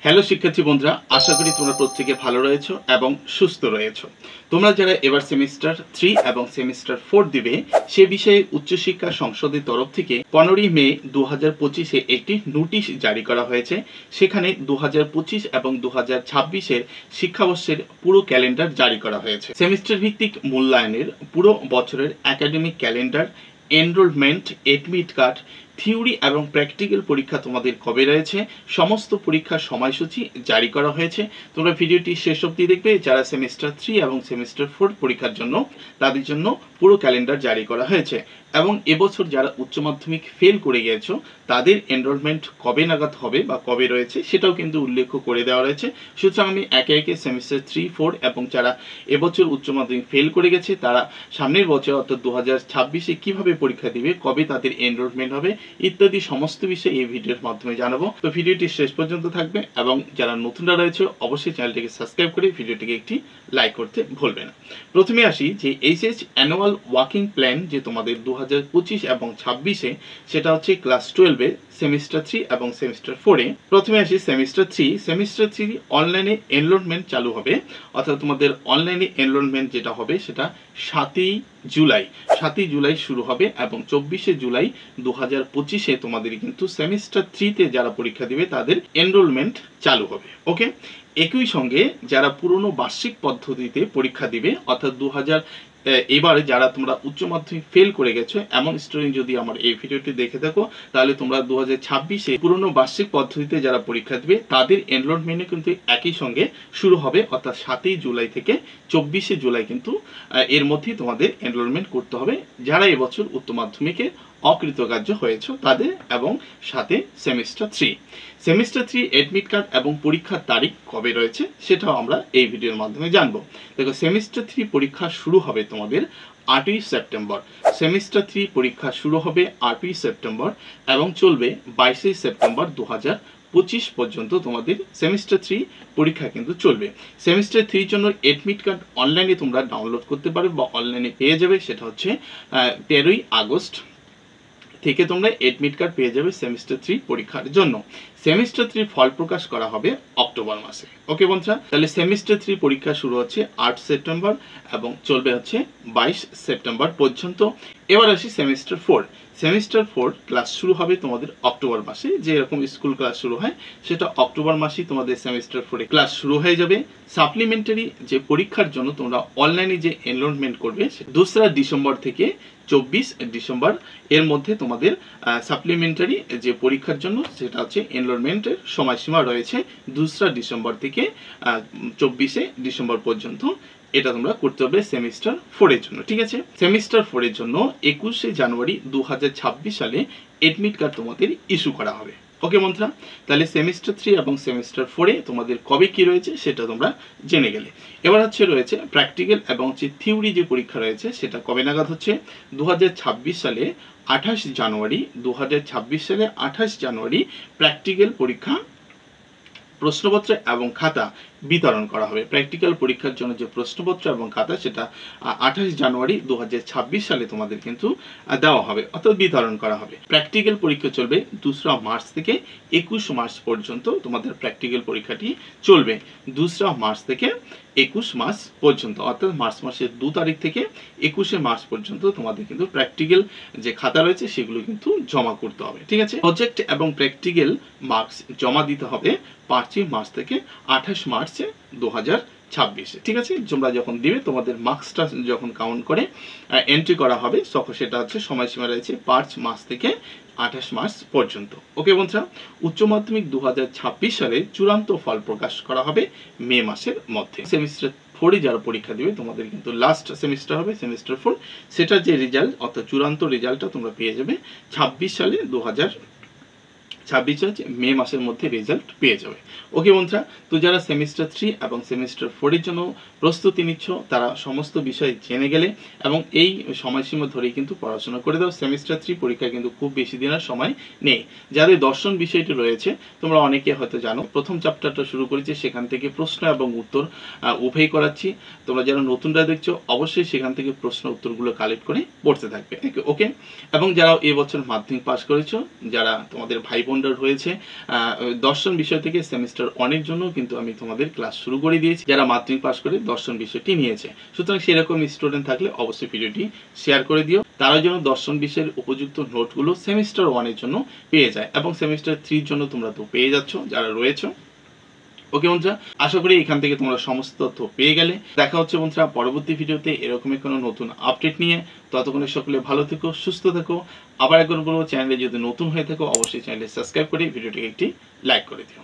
Hello শিক্ষার্থী বন্ধুরা, আশা করি তোমরা প্রত্যেকে ভালো রয়েছো এবং সুস্থ রয়েছো। তোমরা যারা এবার সেমিস্টার 3 এবং সেমিস্টার 4 দিবে সে বিষয়ে উচ্চশিক্ষা সংসদের তরফ থেকে 15 মে 2025-এ একটি নোটিশ জারি করা হয়েছে। সেখানে 2025 এবং 2026-এর শিক্ষাবর্ষের পুরো ক্যালেন্ডার জারি করা হয়েছে। সেমিস্টার ভিত্তিক মূল্যায়নের পুরো বছরের academic calendar, enrolment, admit card, theory এবং প্র্যাকটিক্যাল পরীক্ষা তোমাদের কবে রয়েছে সমস্ত পরীক্ষার সময়সূচি জারি করা হয়েছে। তোমরা ভিডিওটি শেষ অবধি দেখবে। যারা সেমিস্টার 3 এবং সেমিস্টার 4 পরীক্ষার জন্য তাদের জন্য পুরো ক্যালেন্ডার জারি করা হয়েছে এবং এবছর যারা উচ্চ মাধ্যমিক ফেল করে গিয়েছো তাদের এনরোলমেন্ট কবে নাগাদ হবে বা কবে রয়েছে সেটাও কিন্তু উল্লেখ করে দেওয়া রয়েছে। সুতরাং আমি একে একে সেমিস্টার 3, 4 এবং যারা এবছর উচ্চ মাধ্যমিক ফেল করে গেছে তারা সামনের বছর অর্থাৎ 2026-এ কিভাবে পরীক্ষা দিবে, কবে তাদের এনরোলমেন্ট হবে ইত্যাদি সমস্ত বিষয় এই ভিডিওর মাধ্যমে জানাবো। তো ভিডিওটি শেষ পর্যন্ত থাকবে এবং যারা নতুনরা রয়েছে অবশ্যই চ্যানেলটিকে সাবস্ক্রাইব করে ভিডিওটিকে একটি লাইক করতে ভুলবে না। প্রথমে আসি যে এইচএস অ্যানুয়াল ওয়ার্কিং প্ল্যান যে তোমাদের 2025 এবং 26-এ সেটা হচ্ছে ক্লাস 12-এ সেমিস্টার 3 এবং সেমিস্টার 4-এ। প্রথমে আসি সেমিস্টার 3 অনলাইনে এনরোলমেন্ট চালু হবে, অর্থাৎ তোমাদের অনলাইনে এনরোলমেন্ট যেটা হবে সেটা 7ই জুলাই শুরু হবে এবং 24শে জুলাই 2025-এ তোমাদের কিন্তু সেমিস্টার 3-তে যারা পরীক্ষা দিবে তাদের এনরোলমেন্ট চালু হবে। ওকে, একই সঙ্গে যারা পুরনো বার্ষিক পদ্ধতিতে পরীক্ষা দিবে অর্থাৎ এবারে যারা তোমরা উচ্চ মাধ্যমিক ফেল করে গেছো এমন স্টুডেন্ট যদি আমার এই ভিডিওটি দেখে থাকো তাহলে তোমরা 2026-এ পুরনো বার্ষিক পদ্ধতিতে যারা পরীক্ষা দিবে তাদের এনরোলমেন্ট কিন্তু একই সঙ্গে শুরু হবে, অর্থাৎ 7ই জুলাই থেকে 24শে জুলাই কিন্তু এর মধ্যেই তোমাদের এনরোলমেন্ট করতে হবে যারা এবছর উচ্চ মাধ্যমিকে অকৃতকার্য হয়েছে তাদের। এবং সাথে সেমিস্টার 3 এডমিট কার্ড এবং পরীক্ষার তারিখ কবে রয়েছে সেটাও আমরা এই ভিডিওর মাধ্যমে জানবো। দেখো, সেমিস্টার 3 পরীক্ষা শুরু হবে তোমাদের 8ই সেপ্টেম্বর। সেমিস্টার 3 পরীক্ষা শুরু হবে 8ই সেপ্টেম্বর এবং চলবে 22শে সেপ্টেম্বর 2025 পর্যন্ত তোমাদের সেমিস্টার 3 পরীক্ষা কিন্তু চলবে। সেমিস্টার 3 জন্য এডমিট কার্ড অনলাইনে তোমরা ডাউনলোড করতে পারবে বা অনলাইনে পেয়ে যাবে। সেটা হচ্ছে 13ই আগস্ট থেকে তোমরা এডমিট কার্ড পেয়ে যাবে সেমিস্টার 3 পরীক্ষার জন্য। সেমিস্টার 3 ফল প্রকাশ করা হবে অক্টোবর মাসে। ওকে বন্ধুরা, তাহলে সেমিস্টার 3 পরীক্ষা শুরু হচ্ছে 8 সেপ্টেম্বর এবং চলবে হচ্ছে 22 সেপ্টেম্বর পর্যন্ত। এবার আসি সেমিস্টার 4 ক্লাস শুরু হবে তোমাদের অক্টোবর মাসে। যে এরকম স্কুল ক্লাস শুরু হয় সেটা অক্টোবর মাসেই তোমাদের সেমিস্টার 4 ক্লাস শুরু হয়ে যাবে। সাপ্লিমেন্টারি যে পরীক্ষার জন্য তোমরা অনলাইনে যে এনরোলমেন্ট করবে 2রা ডিসেম্বর থেকে 24 ডিসেম্বর এর মধ্যে তোমাদের সাপ্লিমেন্টারি যে পরীক্ষার জন্য সেটা হচ্ছে এনরোলমেন্টের সময়সীমা রয়েছে 2রা ডিসেম্বর থেকে 24শে ডিসেম্বর পর্যন্ত। এটা তোমরা করতে হবে সেমিস্টার 4 এর জন্য। ঠিক আছে, সেমিস্টার 4 এর জন্য 21শে জানুয়ারি 2026 সালে এডমিট কার্ড তোমাদের ইস্যু করা হবে। ওকে বন্ধুরা, তাহলে সেমিস্টার 3 এবং সেমিস্টার 4-এ তোমাদের কবে কি রয়েছে সেটা তোমরা জেনে গেলে। এবার রয়েছে প্র্যাকটিক্যাল এবং থিওরি যে পরীক্ষা রয়েছে সেটা কবে নাগাদ হচ্ছে 2026 সালে 28 জানুয়ারি প্র্যাকটিক্যাল পরীক্ষা, প্রশ্নপত্র এবং খাতা বিতরণ করা হবে। প্র্যাকটিক্যাল পরীক্ষার জন্য যে প্রশ্নপত্র এবং খাতা সেটা 28 জানুয়ারি 2026 সালে তোমাদের কিন্তু দেওয়া হবে অর্থাৎ বিতরণ করা হবে। প্র্যাকটিক্যাল পরীক্ষা চলবে 2রা মার্চ থেকে 21 মার্চ পর্যন্ত তোমাদের প্র্যাকটিক্যাল পরীক্ষাটি চলবে। 2রা মার্চ থেকে 21 মার্চ পর্যন্ত, অর্থাৎ মার্চ মাসের 2 তারিখ থেকে 21শে মার্চ পর্যন্ত তোমাদের কিন্তু প্র্যাকটিক্যাল যে খাতা রয়েছে সেগুলো কিন্তু জমা করতে হবে। ঠিক আছে, প্রজেক্ট এবং প্র্যাকটিক্যাল মার্কস জমা দিতে হবে 5ই মার্চ থেকে 28 মার্চে 2026-এ। ঠিক আছে, তোমরা যখন দিবে তোমাদের মার্কসটা যখন কাউন্ট করে এন্ট্রি করা হবে তখন সেটা হচ্ছে সময়সীমা রয়েছে 5 মার্চ থেকে 28 মার্চ পর্যন্ত। ওকে বন্ধুরা, উচ্চ মাধ্যমিক 2026 সালে চূড়ান্ত ফল প্রকাশ করা হবে মে মাসের মধ্যে। সেমিস্টার 4-এ যারা পরীক্ষা দিবে তোমাদের কিন্তু লাস্ট সেমিস্টার হবে সেমিস্টার 4, সেটার যে রেজাল্ট অর্থাৎ চূড়ান্ত রেজাল্টটা তোমরা পেয়ে যাবে 26 সালে 2026 মে মাসের মধ্যে রেজাল্ট পেয়ে যাবে। ওকে বন্ধুরা, তো যারা সেমিস্টার 3 এবং সেমিস্টার 4-এর জন্য প্রস্তুতি নিচ্ছ তারা সমস্ত বিষয় জেনে গেলে এবং এই সময়সীমা ধরেই কিন্তু পড়াশোনা করে দাও। সেমিস্টার 3 পরীক্ষা কিন্তু খুব বেশি দিনের সময় নেই। যাদের দর্শন বিষয়টি রয়েছে তোমরা অনেকে হয়তো জানো, প্রথম চ্যাপ্টারটা শুরু করেছি, সেখান থেকে প্রশ্ন এবং উত্তর উভয় করাচ্ছি। তোমরা যারা নতুনরা দেখছো অবশ্যই সেখান থেকে প্রশ্ন উত্তরগুলো কালেক্ট করে পড়তে থাকবে। ওকে, এবং যারা এবছর মাধ্যমিক পাস করেছো, যারা তোমাদের ভাই বোন পণ্ডার হয়েছে দর্শন বিষয় থেকে সেমিস্টার 1 এর জন্য কিন্তু আমি তোমাদের ক্লাস শুরু করে দিয়েছি, যারা মাধ্যমিক পাস করে দর্শন বিষয়টি নিয়েছে। সুতরাং সেরকম স্টুডেন্ট থাকলে অবশ্যই ভিডিওটি শেয়ার করে দিও, তারা যেন দর্শন বিষয়ের উপযুক্ত নোটগুলো সেমিস্টার 1 এর জন্য পেয়ে যায়, এবং সেমিস্টার 3 এর জন্য তোমরা তো পেয়ে যাচ্ছ যারা রয়েছে। ওকে বন্ধুরা, আশা করি এখান থেকে তোমরা সমস্ত তথ্য পেয়ে গেলে। দেখা হচ্ছে বন্ধুরা পরবর্তী ভিডিওতে এরকমই কোনো নতুন আপডেট নিয়ে। ততক্ষণে সকলে ভালো থেকো, সুস্থ থেকো। আবার একবার বলবো, চ্যানেলে যদি নতুন হয়ে থাকো অবশ্যই চ্যানেলে সাবস্ক্রাইব করে ভিডিওটিকে একটি লাইক করে দিও।